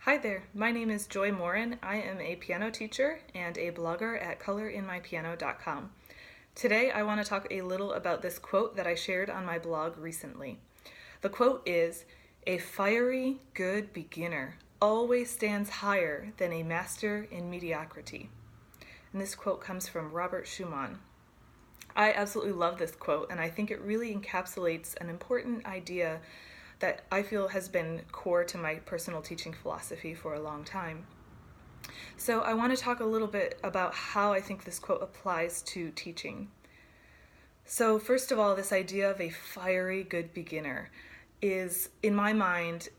Hi there, my name is Joy Morin. I am a piano teacher and a blogger at colorinmypiano.com. Today I want to talk a little about this quote that I shared on my blog recently. The quote is, "A fiery, good beginner always stands higher than a master in mediocrity." And this quote comes from Robert Schumann. I absolutely love this quote, and I think it really encapsulates an important idea that I feel has been core to my personal teaching philosophy for a long time. So I want to talk a little bit about how I think this quote applies to teaching. So first of all, this idea of a fiery good beginner is, in my mind,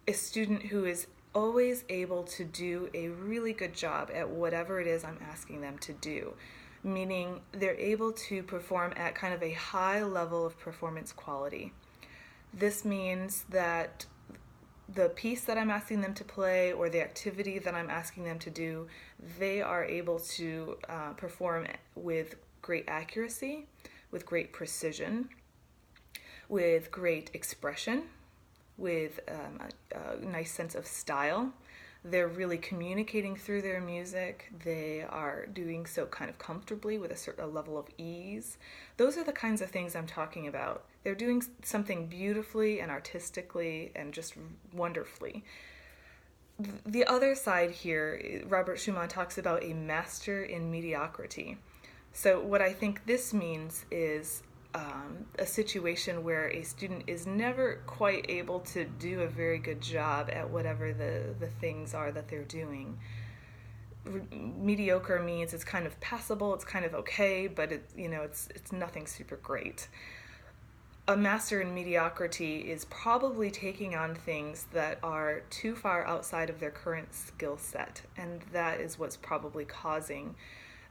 a student who is always able to do a really good job at whatever it is I'm asking them to do, meaning they're able to perform at kind of a high level of performance quality. This means that the piece that I'm asking them to play or the activity that I'm asking them to do, they are able to perform with great accuracy, with great precision, with great expression, with a nice sense of style. They're really communicating through their music. They are doing so kind of comfortably with a certain level of ease. Those are the kinds of things I'm talking about. They're doing something beautifully and artistically and just wonderfully. The other side here, Robert Schumann talks about a master in mediocrity. So what I think this means is a situation where a student is never quite able to do a very good job at whatever the things are that they're doing. Mediocre means it's kind of passable, it's kind of okay, but it's nothing super great. A master in mediocrity is probably taking on things that are too far outside of their current skill set, and that is what's probably causing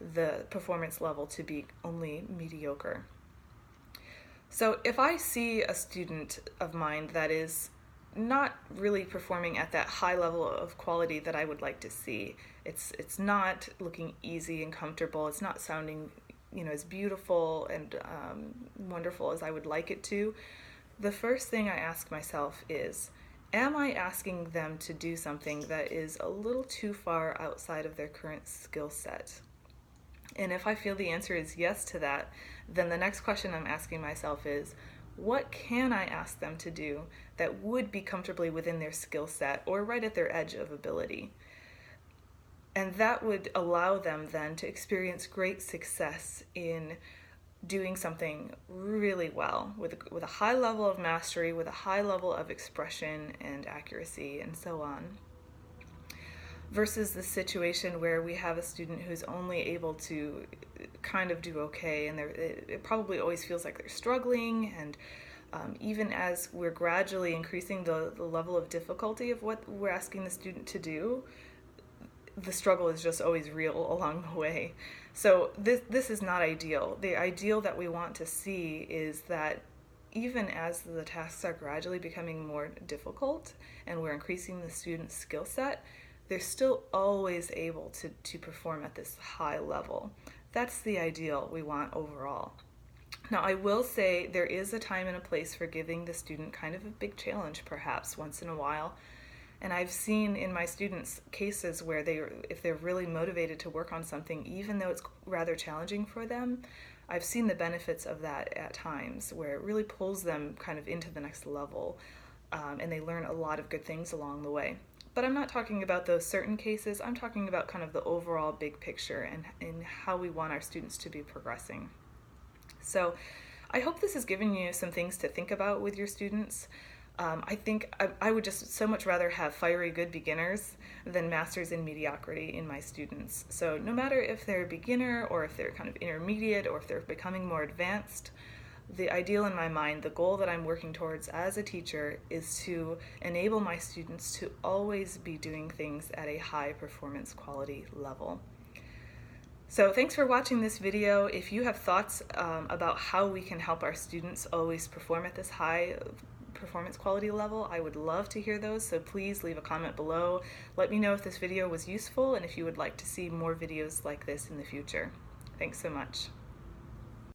the performance level to be only mediocre. So if I see a student of mine that is not really performing at that high level of quality that I would like to see, it's not looking easy and comfortable, it's not sounding as beautiful and wonderful as I would like it to, the first thing I ask myself is, am I asking them to do something that is a little too far outside of their current skill set? And if I feel the answer is yes to that, then the next question I'm asking myself is, what can I ask them to do that would be comfortably within their skill set or right at their edge of ability? And that would allow them then to experience great success in doing something really well with a high level of mastery, with a high level of expression and accuracy and so on. Versus the situation where we have a student who's only able to kind of do okay, and it probably always feels like they're struggling, and even as we're gradually increasing the level of difficulty of what we're asking the student to do, the struggle is just always real along the way. So this is not ideal. The ideal that we want to see is that even as the tasks are gradually becoming more difficult and we're increasing the student's skill set, they're still always able to perform at this high level. That's the ideal we want overall. Now, I will say there is a time and a place for giving the student kind of a big challenge, perhaps once in a while. And I've seen in my students cases where if they're really motivated to work on something, even though it's rather challenging for them, I've seen the benefits of that at times where it really pulls them kind of into the next level, and they learn a lot of good things along the way. But I'm not talking about those certain cases. I'm talking about kind of the overall big picture and how we want our students to be progressing. So I hope this has given you some things to think about with your students. I think I would just so much rather have fiery good beginners than masters in mediocrity in my students. So no matter if they're a beginner or if they're kind of intermediate or if they're becoming more advanced, the ideal in my mind, the goal that I'm working towards as a teacher, is to enable my students to always be doing things at a high performance quality level. So thanks for watching this video. If you have thoughts about how we can help our students always perform at this high performance quality level, I would love to hear those, so please leave a comment below. Let me know if this video was useful and if you would like to see more videos like this in the future. Thanks so much.